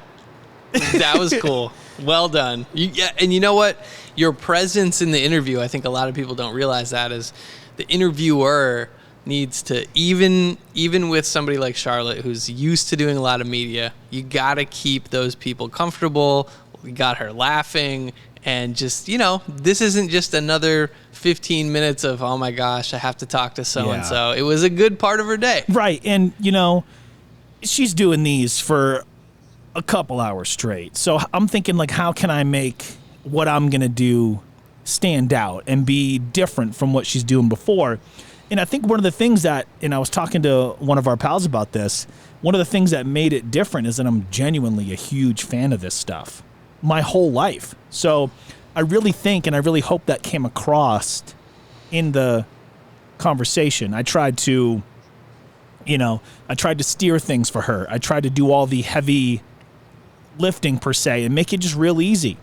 was cool. Well done. And you know what? Your presence in the interview, I think a lot of people don't realize that, is the interviewer needs to, even with somebody like Charlotte who's used to doing a lot of media, you got to keep those people comfortable. We got her laughing, and just, this isn't just another 15 minutes of, oh my gosh, I have to talk to so-and-so. It was a good part of her day. Right. And, she's doing these for a couple hours straight. So I'm thinking, like, how can I make what I'm going to do stand out and be different from what she's doing before? And I think one of the things that, and I was talking to one of our pals about this, one of the things that made it different is that I'm genuinely a huge fan of this stuff my whole life. So I really think and I really hope that came across in the conversation. I tried to steer things for her. I tried to do all the heavy lifting per se and make it just real easy.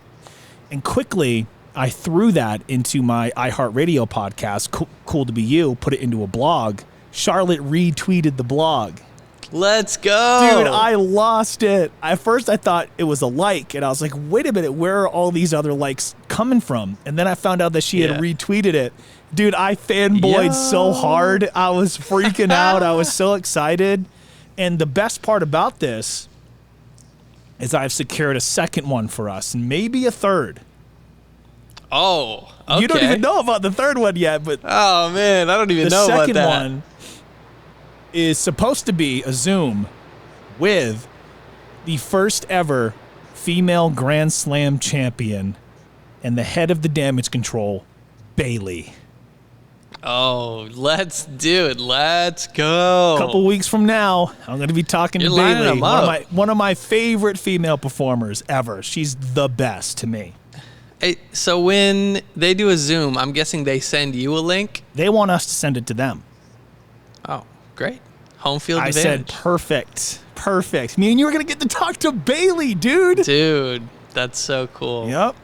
And quickly, I threw that into my iHeartRadio podcast, Cool to Be You, put it into a blog. Charlotte retweeted the blog. Let's go. Dude, I lost it. At first, I thought it was a like, and I was like, wait a minute, where are all these other likes coming from? And then I found out that she had retweeted it. Dude, I fanboyed so hard. I was freaking out. I was so excited. And the best part about this is I've secured a second one for us, and maybe a third. Oh, okay. You don't even know about the third one yet, but oh man, I don't even know about that. The second one is supposed to be a Zoom with the first ever female Grand Slam champion and the head of the Damage Control, Bayley. Oh, let's do it. Let's go. A couple weeks from now, I'm going to be talking to Bayley, one of my favorite female performers ever. She's the best to me. Hey, so when they do a Zoom, I'm guessing they send you a link? They want us to send it to them. Oh, great. Home field I advantage. said perfect. Me and you were going to get to talk to Bayley, dude. Dude, that's so cool. Yep.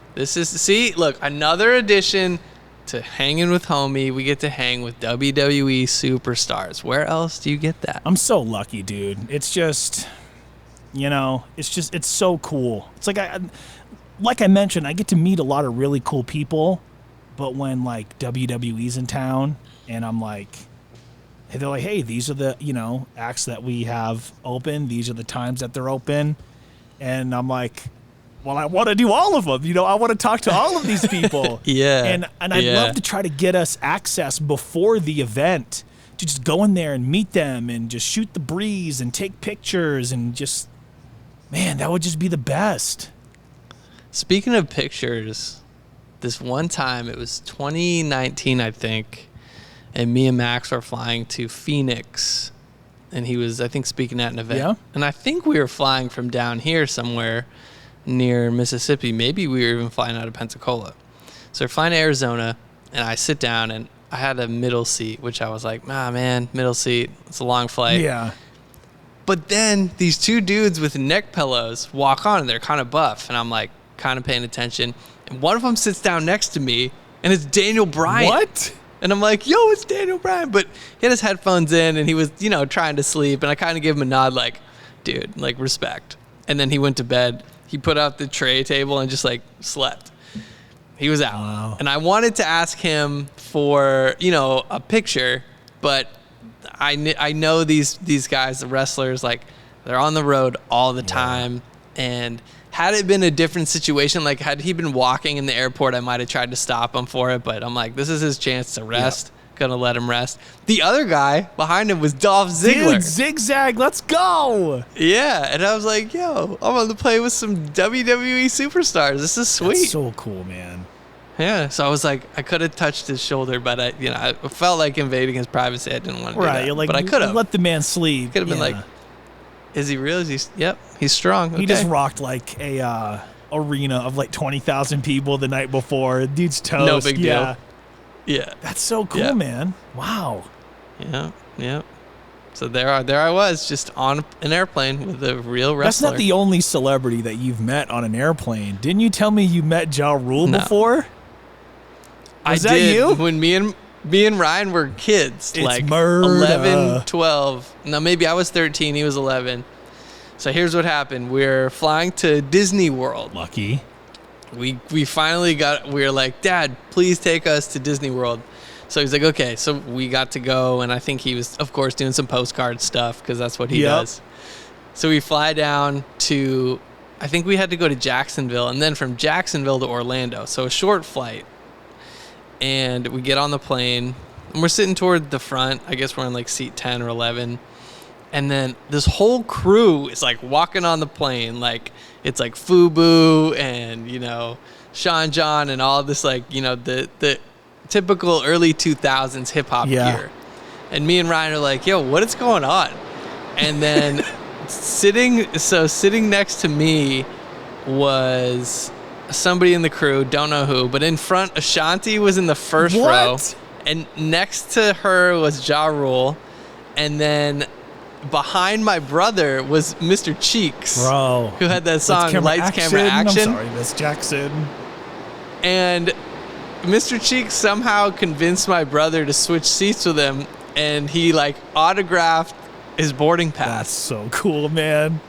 Look, another addition to Hanging with Homie. We get to hang with WWE superstars. Where else do you get that? I'm so lucky, dude. It's just, it's so cool. It's like I mentioned, I get to meet a lot of really cool people, but when like WWE's in town and I'm like, they're like, hey, these are the, acts that we have open. These are the times that they're open. And I'm like, well, I want to do all of them. I want to talk to all of these people. Yeah. And I'd love to try to get us access before the event to just go in there and meet them and just shoot the breeze and take pictures and just, man, that would just be the best. Speaking of pictures, this one time, it was 2019, I think, and me and Max were flying to Phoenix, and he was, I think, speaking at an event. Yeah. And I think we were flying from down here somewhere near Mississippi. Maybe we were even flying out of Pensacola. So we're flying to Arizona, and I sit down, and I had a middle seat, which I was like, man, middle seat. It's a long flight. Yeah. But then these two dudes with neck pillows walk on, and they're kind of buff, and I'm like, kind of paying attention, and one of them sits down next to me, and it's Daniel Bryan. What? And I'm like, yo, it's Daniel Bryan. But he had his headphones in, and he was, trying to sleep, and I kind of gave him a nod like, dude, like, respect. And then he went to bed. He put out the tray table and just, like, slept. He was out. Wow. And I wanted to ask him for, a picture, but I know these guys, the wrestlers, like, they're on the road all the time, and had it been a different situation, like had he been walking in the airport, I might have tried to stop him for it, but I'm like, this is his chance to rest. Gonna let him rest. The other guy behind him was Dolph Ziggler. Dude, Zigzag, let's go. Yeah, and I was like, yo, I'm on the play with some WWE superstars. This is sweet. That's so cool, man. Yeah, so I was like, I could have touched his shoulder, but I felt like invading his privacy. I didn't want to do that. You're like, but I could have. Let the man sleep. Could have been like, is he real? Yep, he's strong. Okay. He just rocked like a arena of like 20,000 people the night before. Dude's toast. No big deal. Yeah. That's so cool, man. Wow. Yeah. So there I was, just on an airplane with a real wrestler. That's not the only celebrity that you've met on an airplane. Didn't you tell me you met Ja Rule before? Was that did. You? When me and Ryan were kids, it's like murder. 11, 12. No, maybe I was 13. He was 11. So here's what happened. We're flying to Disney World. Lucky. We finally we were like, Dad, please take us to Disney World. So he's like, okay. So we got to go, and I think he was, of course, doing some postcard stuff because that's what he does. So we fly down to, I think we had to go to Jacksonville, and then from Jacksonville to Orlando. So a short flight. And we get on the plane, and we're sitting toward the front. I guess we're in like seat 10 or 11. And then this whole crew is like walking on the plane. Like it's like FUBU and, Sean John and all this, like, the typical early 2000s hip hop gear. And me and Ryan are like, yo, what is going on? And then sitting next to me was somebody in the crew, don't know who, but in front, Ashanti was in the first row. And next to her was Ja Rule. And then behind my brother was Mr. Cheeks. Bro. Who had that song, Lights, Camera, Action. I'm sorry, Miss Jackson. And Mr. Cheeks somehow convinced my brother to switch seats with him. And he, like, autographed his boarding pass. That's so cool, man.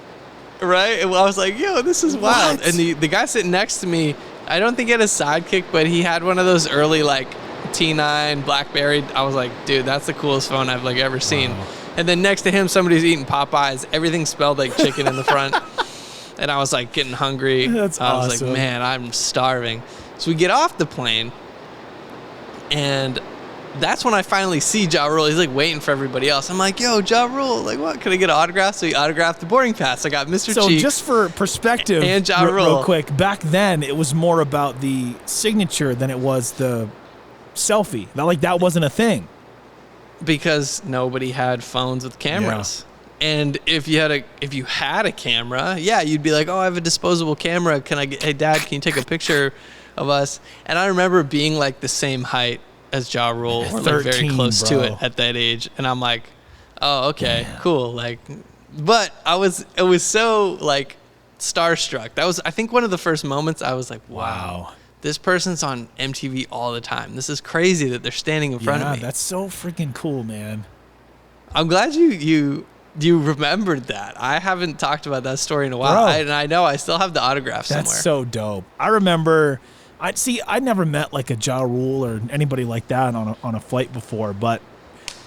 Right? And I was like, yo, this is wild. What? And the guy sitting next to me, I don't think he had a sidekick, but he had one of those early, like, T9 BlackBerry. I was like, dude, that's the coolest phone I've, like, ever seen. Wow. And then next to him, somebody's eating Popeyes. Everything smelled like chicken in the front. And I was, like, getting hungry. That's I was awesome. like, man, I'm starving. So we get off the plane, and that's when I finally see Ja Rule. He's like waiting for everybody else. I'm like, yo, Ja Rule, like, what? Can I get an autograph? So he autographed the boarding pass. I got Mr. So Cheeks just for perspective, and Ja Rule. real quick, back then it was more about the signature than it was the selfie. That wasn't a thing. Because nobody had phones with cameras. Yeah. And if you had a camera, yeah, you'd be like, oh, I have a disposable camera. Hey, Dad, can you take a picture of us? And I remember being like the same height as Ja Rule, or like very close to it at that age. And I'm like, oh, okay, cool. Like, but it was so like starstruck. That was, I think, one of the first moments I was like, wow. This person's on MTV all the time. This is crazy that they're standing in front of me. Yeah, that's so freaking cool, man. I'm glad you remembered that. I haven't talked about that story in a while. And I know I still have the autograph somewhere. That's so dope. I remember, I never met like a Ja Rule or anybody like that on a flight before, but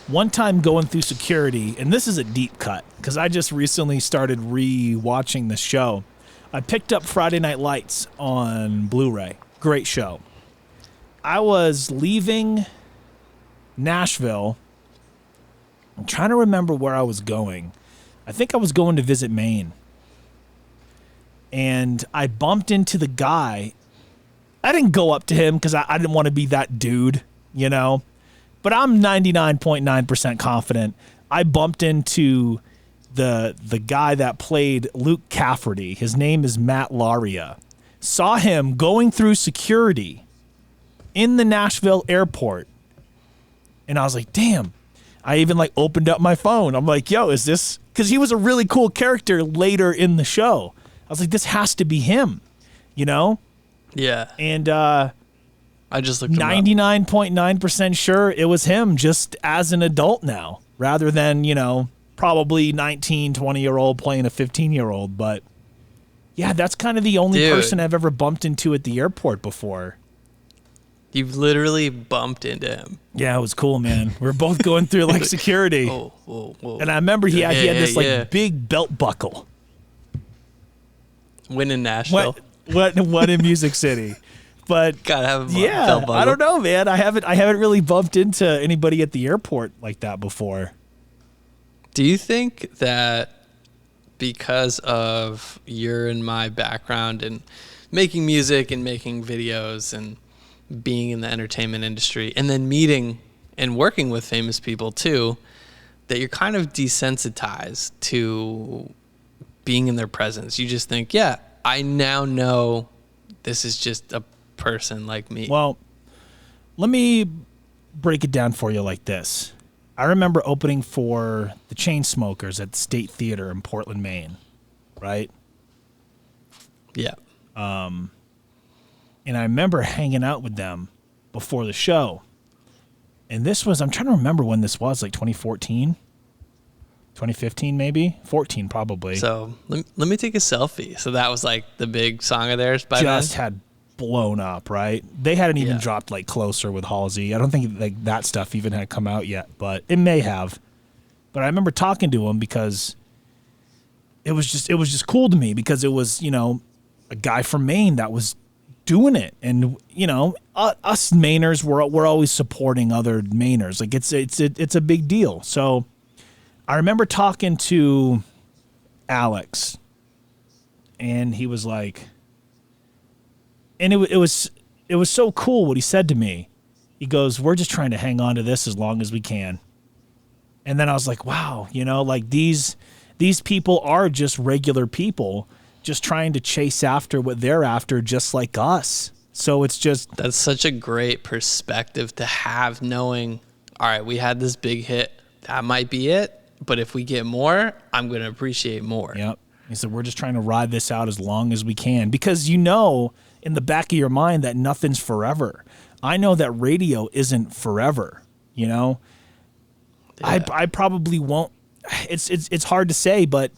one time going through security, and this is a deep cut because I just recently started re-watching the show. I picked up Friday Night Lights on Blu-ray. Great show. I was leaving Nashville. I'm trying to remember where I was going. I think I was going to visit Maine. And I bumped into the guy. I didn't go up to him because I didn't want to be that dude, you know. But I'm 99.9% confident. I bumped into the guy that played Luke Cafferty. His name is Matt Laria. Saw him going through security in the Nashville airport. And I was like, damn. I even like opened up my phone. I'm like, yo, is this? Because he was a really cool character later in the show. I was like, this has to be him, you know? Yeah. And I just looked 99.9% sure it was him just as an adult now, rather than, you know, probably 19, 20-year-old playing a 15-year-old. But yeah, that's kind of the only person I've ever bumped into at the airport before. You've literally bumped into him. Yeah, it was cool, man. We were both going through like security. Whoa. And I remember he had this like big belt buckle. When in Nashville. What in Music City. But gotta have a I belt buckle. don't know, man. I haven't really bumped into anybody at the airport like that before. Do you think that because of your and my background in making music and making videos and being in the entertainment industry and then meeting and working with famous people too, that you're kind of desensitized to being in their presence? You just think, yeah, I now know this is just a person like me. Well, let me break it down for you like this. I remember opening for the Chainsmokers at the State Theater in Portland, Maine, right? Yeah. And I remember hanging out with them before the show. And this was, I'm trying to remember when this was, like 2014? 2015 maybe? 14 probably. So let me take a selfie. So that was like the big song of theirs by Just then? had blown up, right? They hadn't even dropped like Closer with Halsey. I don't think like that stuff even had come out yet, but it may have. But I remember talking to him because it was just cool to me because it was, you know, a guy from Maine that was doing it. And, you know, us Mainers, we're always supporting other Mainers. Like it's a big deal. So I remember talking to Alex and he was like, and it was so cool what he said to me. He goes, we're just trying to hang on to this as long as we can. And then I was like, wow, like these people are just regular people just trying to chase after what they're after, just like us. So it's just... That's such a great perspective to have, knowing, all right, we had this big hit. That might be it. But if we get more, I'm going to appreciate more. Yep. He said, we're just trying to ride this out as long as we can. Because in the back of your mind that nothing's forever. I know that radio isn't forever, Yeah. I probably won't. It's hard to say, but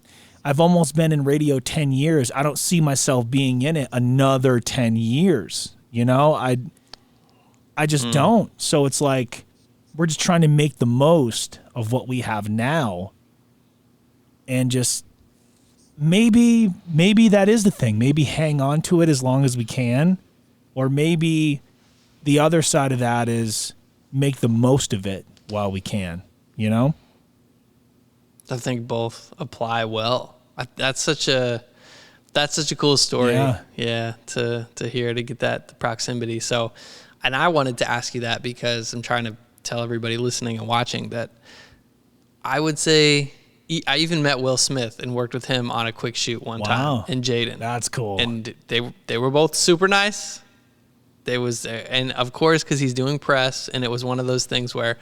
I've almost been in radio 10 years. I don't see myself being in it another 10 years. I just don't. So it's like we're just trying to make the most of what we have now. And just maybe that is the thing. Maybe hang on to it as long as we can. Or maybe the other side of that is make the most of it while we can, I think both apply well. That's such a cool story. Yeah, to hear, to get the proximity. So, and I wanted to ask you that because I'm trying to tell everybody listening and watching that I would say I even met Will Smith and worked with him on a quick shoot one time in Jaden. That's cool. And they were both super nice. And of course, because he's doing press, and it was one of those things where,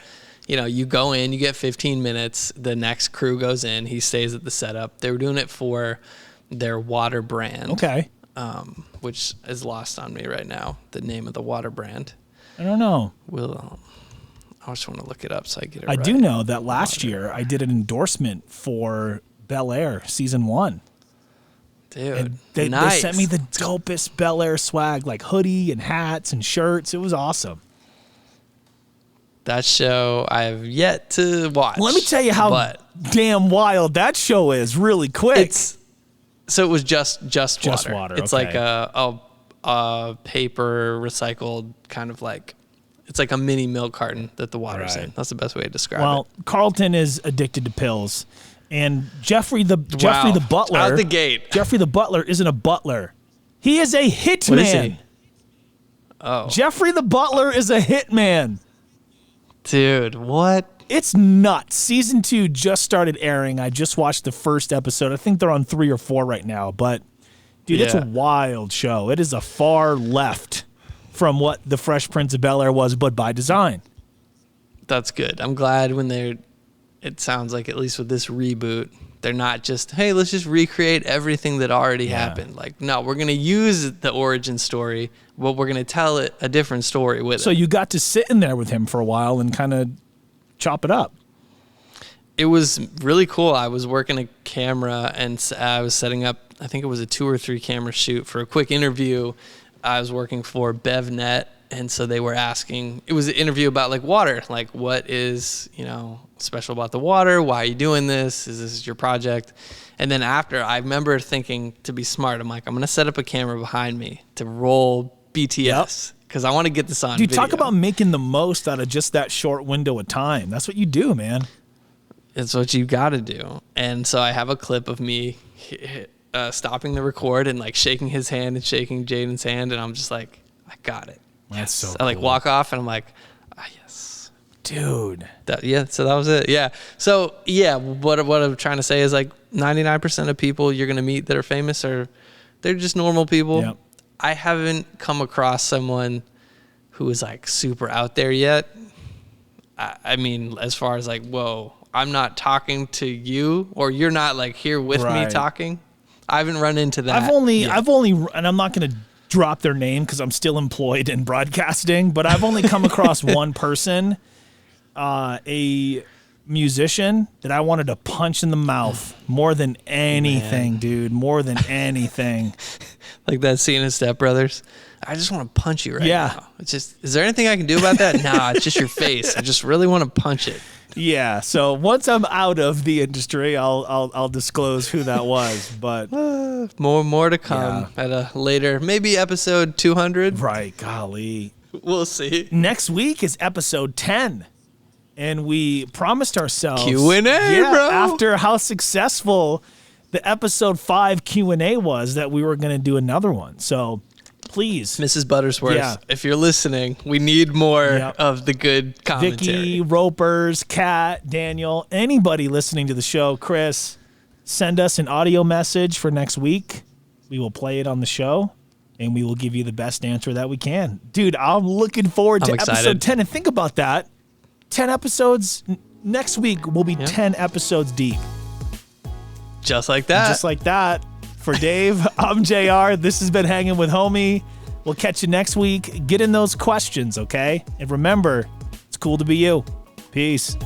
you go in, you get 15 minutes, the next crew goes in, he stays at the setup. They were doing it for their water brand. Okay. Which is lost on me right now, the name of the water brand. I don't know. I just want to look it up so I get it I right. do know that last year I did an endorsement for Bel-Air season 1. Dude, they nice. sent me the dopest Bel-Air swag, like hoodie and hats and shirts. It was awesome. That show I have yet to watch. Let me tell you how damn wild that show is really quick. So it was just water. It's okay. like a paper recycled kind of like, it's like a mini milk carton that the water's in. That's the best way to describe it. Well, Carlton is addicted to pills. And Jeffrey the butler. Out the gate. Jeffrey the butler isn't a butler. He is a hitman. What is he? Oh. Jeffrey the butler is a hitman. Dude, what? It's nuts. Season 2 just started airing. I just watched the first episode. I think they're on 3 or 4 right now. But, dude, It's a wild show. It is a far left from what The Fresh Prince of Bel-Air was, but by design. That's good. I'm glad it sounds like, at least with this reboot, they're not just, hey, let's just recreate everything that already happened. Like, no, we're going to use the origin story, but we're going to tell it a different story with it. So you got to sit in there with him for a while and kind of chop it up. It was really cool. I was working a camera and I was setting up, I think it was a 2 or 3 camera shoot for a quick interview. I was working for BevNet, and so they were asking, it was an interview about like water, like what is, special about the water? Why are you doing this? Is this your project? And then after, I remember thinking, to be smart, I'm like, I'm going to set up a camera behind me to roll BTS because I want to get this on Dude, video. talk about making the most out of just that short window of time. That's what you do, man. It's what you got to do. And so I have a clip of me stopping the record and like shaking his hand and shaking Jaden's hand, and I'm just like, I got it. That's so cool. I like walk off and I'm like, yes. Dude. So that was it. Yeah. So yeah, what I'm trying to say is like 99% of people you're going to meet that are famous they're just normal people. Yep. I haven't come across someone who is like super out there yet. I mean, as far as like, whoa, I'm not talking to you or you're not like here with me talking. I haven't run into that. I've only, and I'm not going to drop their name because I'm still employed in broadcasting, but I've only come across one person, a musician that I wanted to punch in the mouth more than anything, dude, more than anything. Like that scene in Step Brothers. I just want to punch you right now. It's just, is there anything I can do about that? Nah, it's just your face. I just really want to punch it. Yeah, so once I'm out of the industry, I'll disclose who that was, but more to come at a later, maybe episode 200. Right, golly. We'll see. Next week is episode 10, and we promised ourselves Q&A, bro. After how successful the episode 5 Q&A was, that we were going to do another one. So please. Mrs. Buttersworth, Yeah. if you're listening, we need more Yep. of the good commentary. Vicky, Ropers, Kat, Daniel, anybody listening to the show, Chris, send us an audio message for next week. We will play it on the show, and we will give you the best answer that we can. Dude, I'm looking forward to I'm excited. episode 10. And think about that. 10 episodes. Next week, we'll be 10 episodes deep. Just like that. Just like that. For Dave, I'm JR. This has been Hanging with Homie. We'll catch you next week. Get in those questions, okay? And remember, it's cool to be you. Peace.